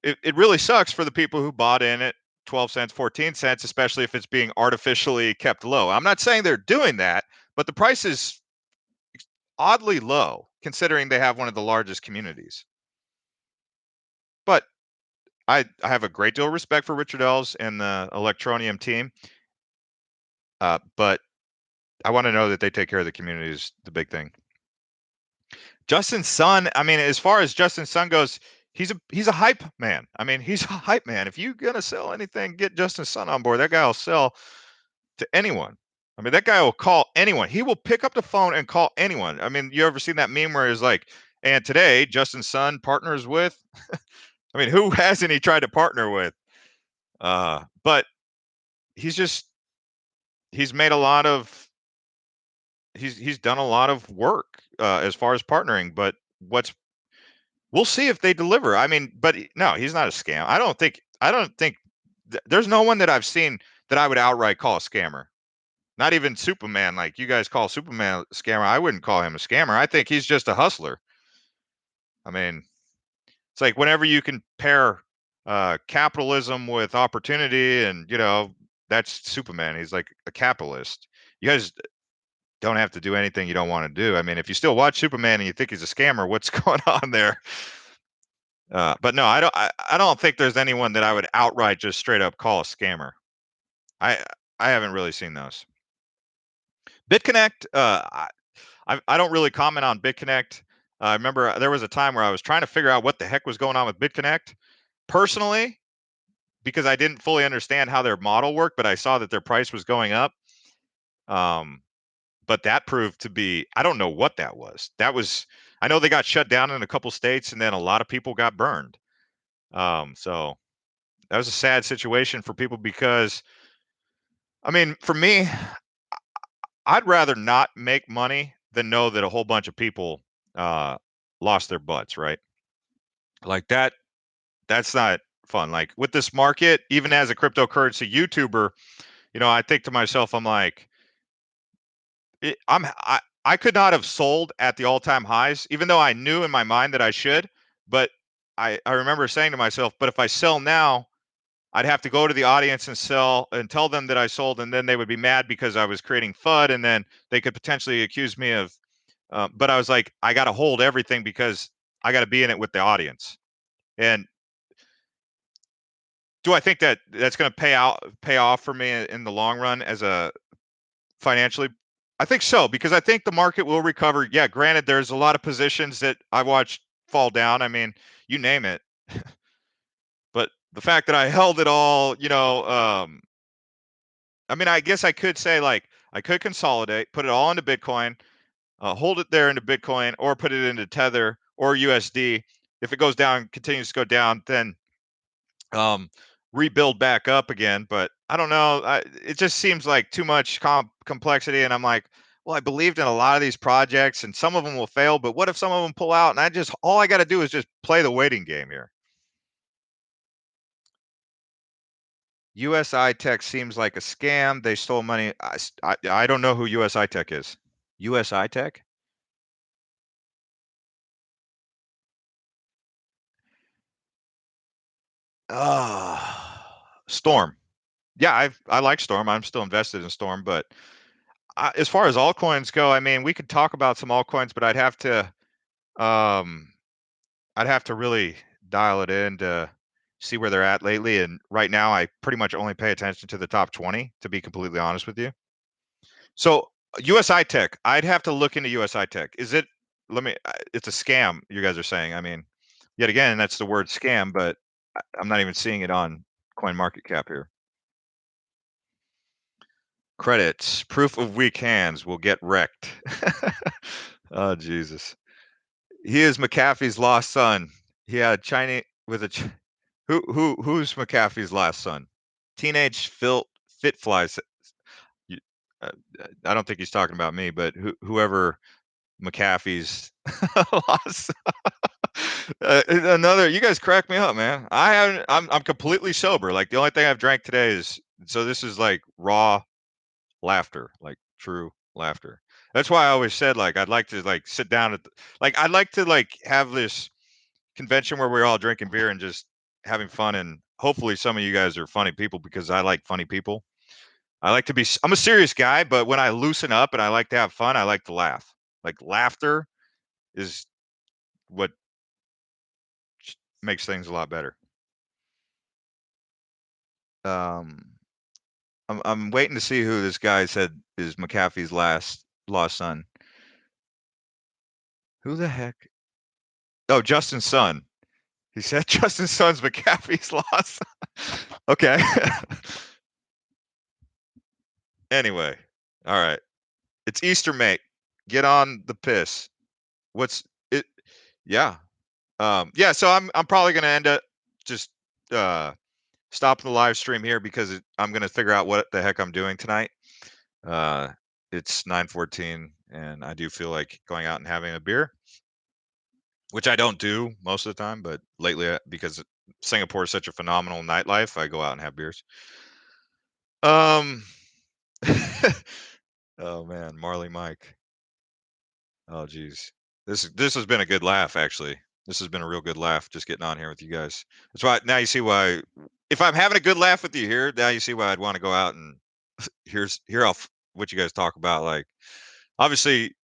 it really sucks for the people who bought in at 12 cents, 14 cents, especially if it's being artificially kept low. I'm not saying they're doing that, but the price is oddly low considering they have one of the largest communities. But I have a great deal of respect for Richard Ells and the Electronium team. But I want to know that they take care of the community is the big thing. Justin Sun, I mean, as far as Justin Sun goes, he's a hype man. I mean, he's a hype man. If you're gonna sell anything, get Justin Sun on board. That guy will sell to anyone. I mean, that guy will call anyone. He will pick up the phone and call anyone. I mean, you ever seen that meme where it's like, and today Justin Sun partners with? I mean, who hasn't he tried to partner with? But he's just he's made a lot of he's done a lot of work as far as partnering. But what's we'll see if they deliver. I mean, but no, he's not a scam. I don't think there's no one that I've seen that I would outright call a scammer. Not even Superman, like you guys call Superman a scammer. I wouldn't call him a scammer. I think he's just a hustler. I mean, it's like whenever you can pair capitalism with opportunity, and that's Superman. He's like a capitalist. You guys don't have to do anything you don't want to do. I mean, if you still watch Superman and you think he's a scammer, what's going on there? But no, I don't think there's anyone that I would outright just straight up call a scammer. I I haven't really seen those. BitConnect, I don't really comment on BitConnect. I remember there was a time where I was trying to figure out what the heck was going on with BitConnect personally, because I didn't fully understand how their model worked, but I saw that their price was going up. Um, but that proved to be, I don't know what that was. That was, I know they got shut down in a couple states, and then a lot of people got burned. So that was a sad situation for people because, I mean, for me, I'd rather not make money than know that a whole bunch of people uh, lost their butts, right? Like that's not fun. Like with this market, even as a cryptocurrency YouTuber, I think to myself, I'm like, I could not have sold at the all-time highs, even though I knew in my mind that I should. But I remember saying to myself, but if I sell now, I'd have to go to the audience and sell and tell them that I sold, and then they would be mad because I was creating FUD, and then they could potentially accuse me of. But I was like, I got to hold everything because I got to be in it with the audience. And do I think that that's going to pay off for me in the long run as a financially? I think so, because I think the market will recover. Yeah, granted, there's a lot of positions that I watched fall down. I mean, you name it. But the fact that I held it all, I mean, I guess I could say like I could consolidate, put it all into Bitcoin, hold it there into Bitcoin, or put it into Tether or USD. If it goes down, continues to go down, then um, rebuild back up again. But I don't know. It just seems like too much complexity, and I'm like, well, I believed in a lot of these projects, and some of them will fail. But what if some of them pull out? And all I got to do is just play the waiting game here. USI Tech seems like a scam. They stole money. I don't know who USI Tech is. USI Tech? Storm. Yeah, I like Storm. I'm still invested in Storm, but as far as altcoins go, I mean, we could talk about some altcoins, but um, I'd have to really dial it in to see where they're at lately. And right now, I pretty much only pay attention to the top 20, to be completely honest with you. So USI Tech, I'd have to look into USI Tech. Is it? It's a scam. You guys are saying. I mean, yet again, that's the word scam, but I'm not even seeing it on Coin Market Cap here. Credits. Proof of weak hands will get wrecked. Oh Jesus. He is McAfee's lost son. He had Chinese with a who's McAfee's last son? Teenage fit flies. You- uh, I don't think he's talking about me, but whoever McAfee's lost. Another. You guys crack me up, man. I haven't. I'm completely sober. Like the only thing I've drank today is, so this is like raw laughter, like true laughter. That's why I always said like I'd like to like sit down like I'd like to like have this convention where we're all drinking beer and just having fun, and hopefully some of you guys are funny people because I like funny people. I like to be I'm a serious guy, but when I loosen up and I like to have fun, I like to laugh. Like laughter is what makes things a lot better. Um I'm waiting to see who this guy said is McAfee's last lost son. Who the heck? Oh, Justin's son. He said Justin's son's McAfee's lost. Okay. Anyway, all right. It's Easter, mate. Get on the piss. What's it? Yeah. Yeah. So I'm probably gonna end up just uh stopping the live stream here because I'm gonna figure out what the heck I'm doing tonight. Uh, it's 9:14, and I do feel like going out and having a beer, which I don't do most of the time, but lately because Singapore is such a phenomenal nightlife, I go out and have beers. Um. Oh man, Marley Mike. Oh geez. This has been a good laugh actually. This has been a real good laugh just getting on here with you guys. That's why now you see why if I'm having a good laugh with you here, now you see why I'd want to go out and hear off what you guys talk about. Like obviously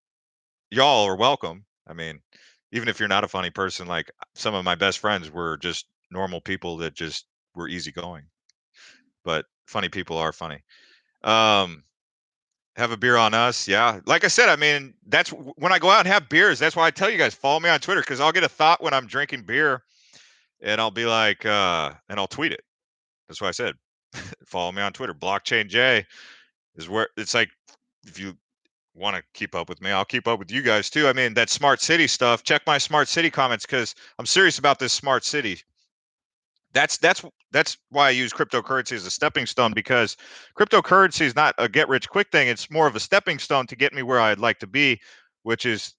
y'all are welcome. I mean, even if you're not a funny person, like some of my best friends were just normal people that just were easygoing. But funny people are funny. Um Have a beer on us. Yeah. Like I said, I mean, that's when I go out and have beers. That's why I tell you guys, follow me on Twitter, because I'll get a thought when I'm drinking beer and I'll be like, and I'll tweet it. That's why I said, follow me on Twitter. Blockchain J is where it's like, if you want to keep up with me, I'll keep up with you guys too. I mean, that smart city stuff, check my smart city comments, because I'm serious about this smart city. That's why I use cryptocurrency as a stepping stone, because cryptocurrency is not a get rich quick thing. It's more of a stepping stone to get me where I'd like to be, which is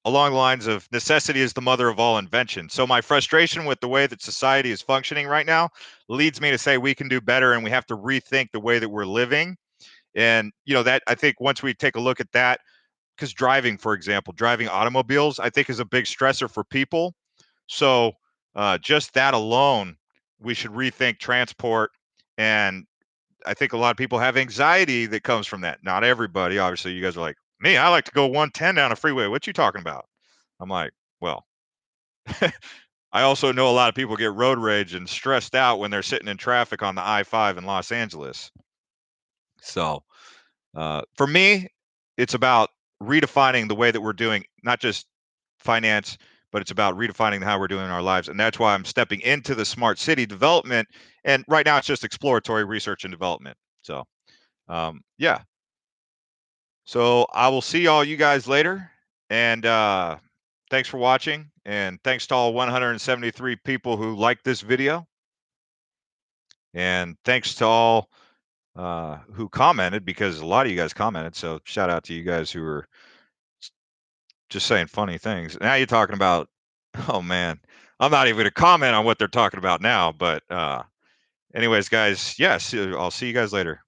along the lines of necessity is the mother of all invention. So my frustration with the way that society is functioning right now leads me to say we can do better, and we have to rethink the way that we're living. And that, I think, once we take a look at that, because driving, for example, driving automobiles, I think is a big stressor for people. So just that alone, we should rethink transport. And I think a lot of people have anxiety that comes from that. Not everybody, obviously. You guys are like me. I like to go 110 down a freeway. What you talking about? I'm like, well, I also know a lot of people get road rage and stressed out when they're sitting in traffic on the I-5 in Los Angeles. So for me, it's about redefining the way that we're doing not just finance, but it's about redefining how we're doing our lives. And that's why I'm stepping into the smart city development. And right now, it's just exploratory research and development. So, yeah. So I will see all you guys later. And thanks for watching. And thanks to all 173 people who liked this video. And thanks to all who commented, because a lot of you guys commented. So shout out to you guys who are just saying funny things. Now you're talking about, oh man, I'm not even gonna comment on what they're talking about now. But anyways, guys, yes, I'll see you guys later.